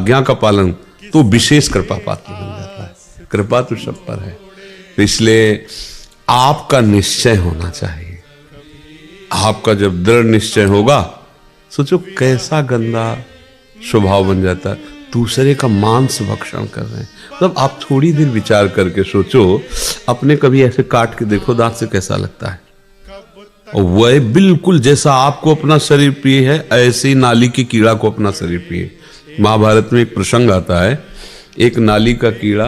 आज्ञा का पालन तो विशेष कृपा पात्र बन जाता है। कृपा तो सब पर है। तो इसलिए आपका निश्चय होना चाहिए। आपका जब दृढ़ निश्चय होगा, सोचो कैसा गंदा स्वभाव बन जाता है, दूसरे का मांस भक्षण कर रहे हैं। मतलब आप थोड़ी देर विचार करके सोचो, अपने कभी ऐसे काट के देखो दांत से, कैसा लगता है। और वह बिल्कुल जैसा आपको अपना शरीर प्रिय है, ऐसे ही नाली की कीड़ा को अपना शरीर प्रिय। महाभारत में एक प्रसंग आता है, एक नाली का कीड़ा,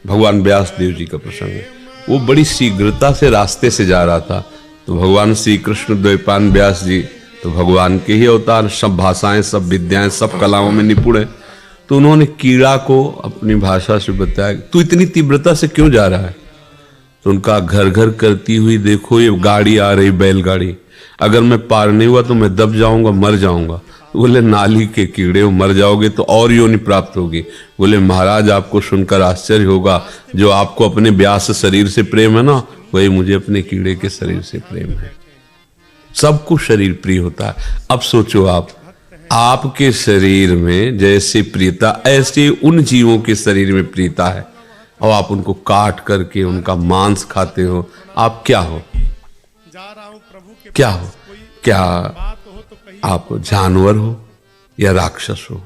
भगवान व्यास देव जी का प्रसंग है। वो बड़ी शीघ्रता से रास्ते से जा रहा था, तो भगवान श्री कृष्ण द्वैपायन व्यास जी तो भगवान के ही अवतार, सब भाषाएं, सब विद्याएं, सब कलाओं में निपुण है। तो उन्होंने कीड़ा को अपनी भाषा से बताया, तू इतनी तीव्रता से क्यों जा रहा है। तो उनका घर घर करती हुई देखो ये गाड़ी आ रही, बैलगाड़ी, अगर मैं पार नहीं हुआ तो मैं दब जाऊंगा, मर जाऊंगा। बोले नाली के कीड़े, मर जाओगे तो और योनि प्राप्त होगी। बोले महाराज आपको सुनकर आश्चर्य होगा, जो आपको अपने व्यास शरीर से प्रेम है ना, वही मुझे अपने कीड़े के शरीर से प्रेम है। सबको शरीर प्रिय होता है। अब सोचो आप, आपके शरीर में जैसे प्रियता, ऐसे उन जीवों के शरीर में प्रियता है, और आप उनको काट करके उनका मांस खाते हो। आप क्या हो? क्या हो? क्या आप जानवर हो या राक्षस हो?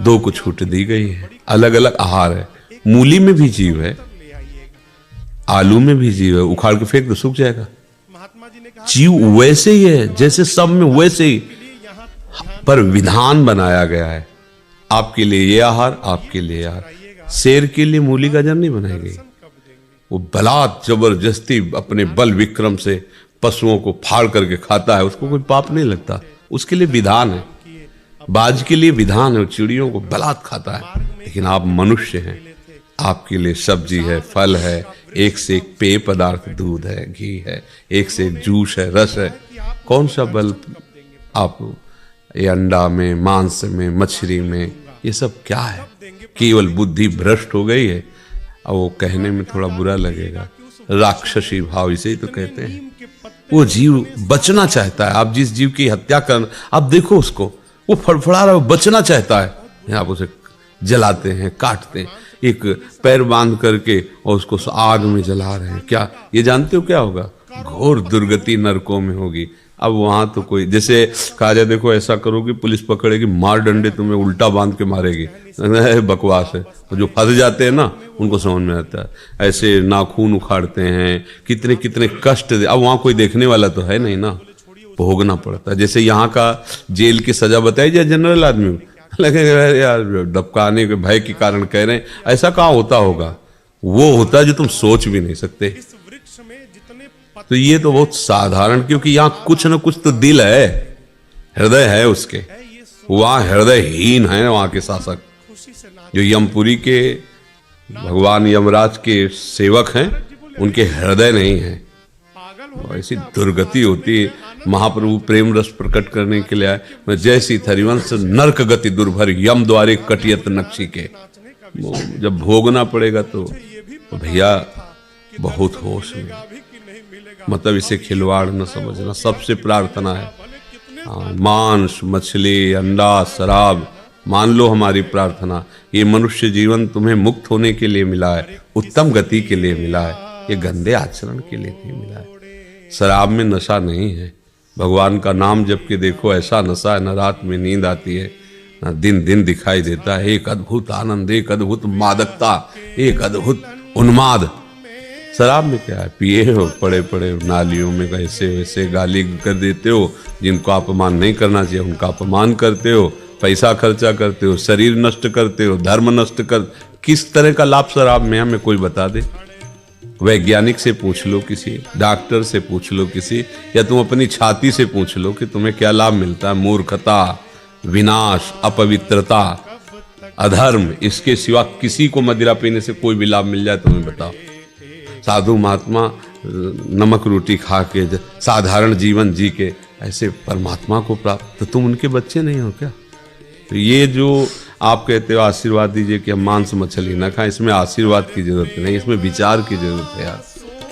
दो को छूट दी गई है। अलग अलग आहार है। मूली में भी जीव है, आलू में भी जीव है, उखाड़ के फेंक दो सूख जाएगा। जीव वैसे ही है जैसे सब में, वैसे ही, पर विधान बनाया गया है। आपके लिए ये आहार, आपके लिए आहार। शेर के लिए मूली गाजर नहीं बनाई गई। वो बलात् जबरदस्ती अपने बल विक्रम से पशुओं को फाड़ करके खाता है, उसको कोई पाप नहीं लगता, उसके लिए विधान है। बाज के लिए विधान है, चिड़ियों को बलात् खाता है। लेकिन आप मनुष्य हैं, आपके लिए सब्जी है, फल है, एक से एक पेय पदार्थ, दूध है, घी है, एक से एक जूस है, रस है। कौन सा बल आप ये अंडा में, मांस में, मछली में, ये सब क्या है? केवल बुद्धि भ्रष्ट हो गई है। अब वो कहने में थोड़ा बुरा लगेगा, राक्षसी भाव इसे ही तो कहते हैं। वो जीव बचना चाहता है। आप जिस जीव की हत्या कर, आप देखो उसको, वो फड़फड़ा रहा है, वो बचना चाहता है। आप उसे जलाते हैं, काटते हैं, एक पैर बांध करके और उसको आग में जला रहे हैं। क्या ये जानते हो क्या होगा? घोर दुर्गति नरकों में होगी। अब वहां तो कोई, जैसे कहा जाए देखो ऐसा करोगे पुलिस पकड़ेगी, मार डंडे तुम्हें उल्टा बांध के मारेगी, बकवास है। तो जो फंस जाते हैं ना, उनको समझ में आता है। ऐसे नाखून उखाड़ते हैं, कितने कितने कष्ट। अब वहां कोई देखने वाला तो है नहीं ना, भोगना पड़ता है। जैसे यहाँ का जेल की सजा बताई जाए जनरल आदमी, लगेगा यार डबकाने के भय के कारण कह रहे हैं, ऐसा कहाँ होता होगा। वो होता है जो तुम सोच भी नहीं सकते। तो ये तो बहुत साधारण, क्योंकि यहाँ कुछ न कुछ तो दिल है, हृदय है उसके। वहां हृदयहीन है वहां के शासक, जो यमपुरी के भगवान यमराज के सेवक हैं, उनके हृदय नहीं है। ऐसी दुर्गति होती है। महाप्रभु प्रेम रस प्रकट करने के लिए आए, जैसी थरिवंश नरक गति दुर्भर, यम द्वारे कटियत नक्शी के। जब भोगना पड़ेगा तो भैया बहुत होश में, मतलब इसे खिलवाड़ न समझना। सबसे प्रार्थना है, मांस, मछली, अंडा, शराब, मान लो हमारी प्रार्थना, ये मनुष्य जीवन तुम्हें मुक्त होने के लिए मिला है, उत्तम गति के लिए मिला है, ये गंदे आचरण के लिए नहीं मिला है। शराब में नशा नहीं है। भगवान का नाम जप के देखो, ऐसा नशा है, न रात में नींद आती है, न दिन दिन दिखाई देता है। एक अद्भुत आनंद, एक अद्भुत मादकता, एक अद्भुत उन्माद। शराब में क्या है? पिए हो पड़े पड़े नालियों में, ऐसे वैसे गाली कर देते हो, जिनको अपमान नहीं करना चाहिए उनका अपमान करते हो, पैसा खर्चा करते हो, शरीर नष्ट करते हो, धर्म नष्ट कर। किस तरह का लाभ शराब में हमें कोई बता दे। वैज्ञानिक से पूछ लो, किसी डॉक्टर से पूछ लो, किसी, या तुम अपनी छाती से पूछ लो कि तुम्हें क्या लाभ मिलता है। मूर्खता, विनाश, अपवित्रता, अधर्म, इसके सिवा किसी को मदिरा पीने से कोई भी लाभ मिल जाए तुम्हें बताओ। साधु महात्मा नमक रोटी खा के साधारण जीवन जी के ऐसे परमात्मा को प्राप्त, तो तुम उनके बच्चे नहीं हो क्या? तो ये जो आप कहते हो आशीर्वाद दीजिए कि हम मांस मछली ना खाएं, इसमें आशीर्वाद की जरूरत नहीं, इसमें विचार की जरूरत है। यार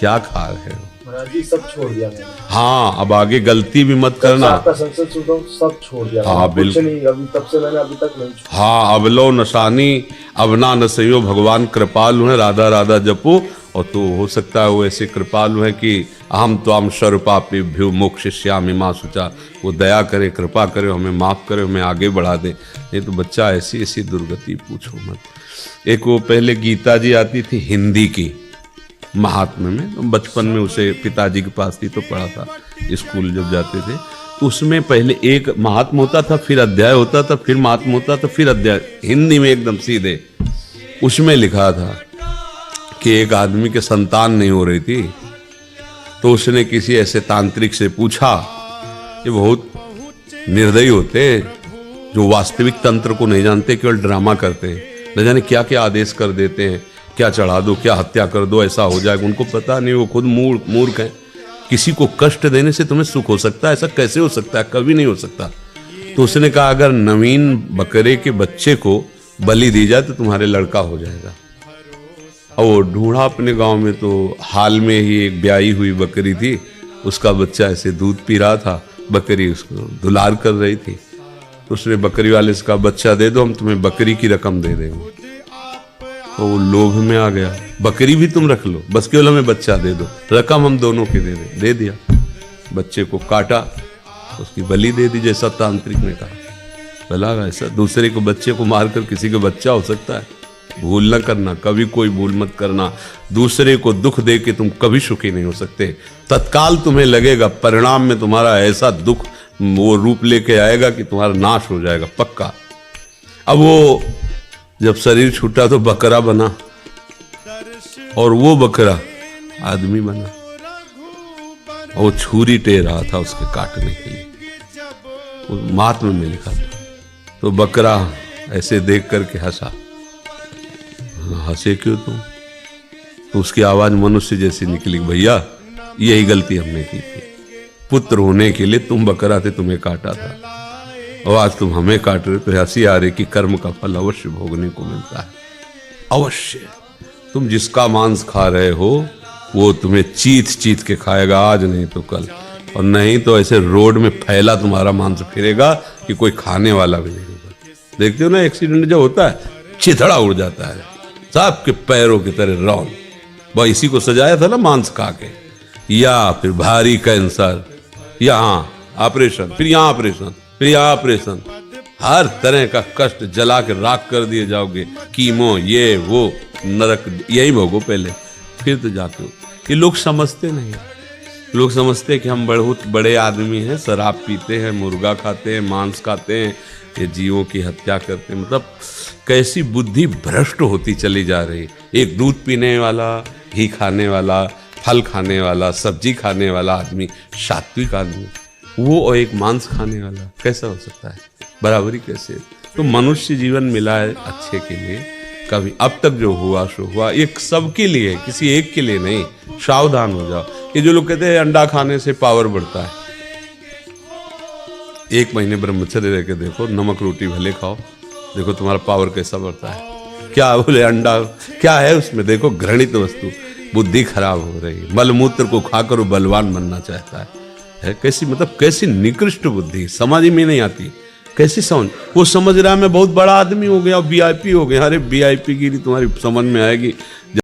क्या खा रहे हो? महाराज जी सब छोड़ दिया मैंने। हाँ, अब आगे गलती भी मत करना। आपका संसद सुनता हूँ, सब छोड़ दिया। हाँ बिल्कुल नहीं, अभी तब से मैंने अभी तक नहीं छोड़ा। हाँ, अब लो नशानी अब ना नसइयो, भगवान कृपालु है, राधा राधा जपो। और तो हो सकता है वो ऐसे कृपालु है कि अहम त्वाम सर्वपापेभ्यो मोक्षयिष्यामि मा शुचा, वो दया करे, कृपा करे, हमें माफ करे, हमें आगे बढ़ा दे। नहीं तो बच्चा ऐसी ऐसी दुर्गति पूछो मत। एक वो पहले गीता जी आती थी हिंदी की महात्मा में, तो बचपन में उसे पिताजी के पास थी तो पढ़ा था, स्कूल जब जाते थे तो उसमें पहले एक महात्मा होता था, फिर अध्याय होता था, फिर महात्मा होता था, फिर अध्याय, हिंदी में एकदम सीधे। उसमें लिखा था कि एक आदमी के संतान नहीं हो रही थी, तो उसने किसी ऐसे तांत्रिक से पूछा, ये बहुत निर्दयी होते जो वास्तविक तंत्र को नहीं जानते, केवल ड्रामा करते हैं, न जाने क्या क्या आदेश कर देते हैं, क्या चढ़ा दो, क्या हत्या कर दो, ऐसा हो जाएगा, उनको पता नहीं, वो खुद मूर्ख हैं। किसी को कष्ट देने से तुम्हें सुख हो सकता है, ऐसा कैसे हो सकता है, कभी नहीं हो सकता। तो उसने कहा अगर नवीन बकरे के बच्चे को बलि दी जाए तो तुम्हारे लड़का हो जाएगा। और वो ढूंढा अपने गांव में, तो हाल में ही एक ब्याई हुई बकरी थी, उसका बच्चा ऐसे दूध पी रहा था, बकरी उसको दुलार कर रही थी, तो उसने बकरी वाले से कहा बच्चा दे दो, हम तुम्हें बकरी की रकम दे देंगे। तो वो लोभ में आ गया, बकरी भी तुम रख लो, बस केवल हमें बच्चा दे दो, रकम हम दोनों की दे दिया। बच्चे को काटा, उसकी बलि दे दी जैसा तांत्रिक ने कहा। भला ऐसा दूसरे को बच्चे को मारकर किसी का बच्चा हो सकता है? भूल न करना, कभी कोई भूल मत करना। दूसरे को दुख दे के तुम कभी सुखी नहीं हो सकते। तत्काल तुम्हें लगेगा, परिणाम में तुम्हारा ऐसा दुख वो रूप लेके आएगा कि तुम्हारा नाश हो जाएगा पक्का। अब वो जब शरीर छूटा तो बकरा बना, और वो बकरा आदमी बना, और वो छुरी टेर रहा था उसके काटने के लिए, वो महात्मा में लिखा था। तो बकरा ऐसे देख करके हंसा। हंसे क्यों तुम? तो उसकी आवाज मनुष्य जैसी निकली, भैया यही गलती हमने की थी, पुत्र होने के लिए तुम बकरा थे, तुम्हें काटा था, और आज तुम हमें काट रहे, तो हंसी आ रही कि कर्म का फल अवश्य भोगने को मिलता है। अवश्य तुम जिसका मांस खा रहे हो वो तुम्हें चीत चीत के खाएगा, आज नहीं तो कल, और नहीं तो ऐसे रोड में फैला तुम्हारा मांस फिरेगा कि कोई खाने वाला भी नहीं होगा। देखते हो ना एक्सीडेंट जब होता है, चिथड़ा उड़ जाता है सबके पैरों की तरह रौन। वह इसी को सजाया था ना मांस खा के, या फिर भारी कैंसर, यहाँ ऑपरेशन, फिर यहाँ ऑपरेशन, फिर यहाँ ऑपरेशन, हर तरह का कष्ट जला के राख कर दिए जाओगे। कीमो, ये वो, नरक यही भोगो पहले, फिर तो जाके हो। ये लोग समझते नहीं। लोग समझते हैं कि हम बहुत बड़े आदमी हैं, शराब पीते हैं, मुर्गा खाते हैं, मांस खाते हैं, ये जीवों की हत्या करते हैं। मतलब कैसी बुद्धि भ्रष्ट होती चली जा रही। एक दूध पीने वाला, घी खाने वाला, फल खाने वाला, सब्जी खाने वाला आदमी सात्विक आदमी, वो और एक मांस खाने वाला कैसा हो सकता है? बराबरी कैसे? तो मनुष्य जीवन मिला है अच्छे के लिए, कभी अब तक जो हुआ सो हुआ, एक सबके लिए, किसी एक के लिए नहीं। सावधान हो जाओ। ये जो लोग कहते हैं अंडा खाने से पावर बढ़ता है, 1 महीने ब्रह्मचर्य रह के देखो, नमक रोटी भले खाओ, देखो तुम्हारा पावर कैसा बढ़ता है। क्या बोले अंडा क्या है उसमें? देखो घृणित वस्तु, बुद्धि खराब हो रही, मलमूत्र को खाकर वो बलवान बनना चाहता है। कैसी मतलब कैसी निकृष्ट बुद्धि, समझ में नहीं आती। कैसी समझ? वो समझ रहा है मैं बहुत बड़ा आदमी हो गया, वीआईपी हो गया। अरे वीआईपी गिरी तुम्हारी समझ में आएगी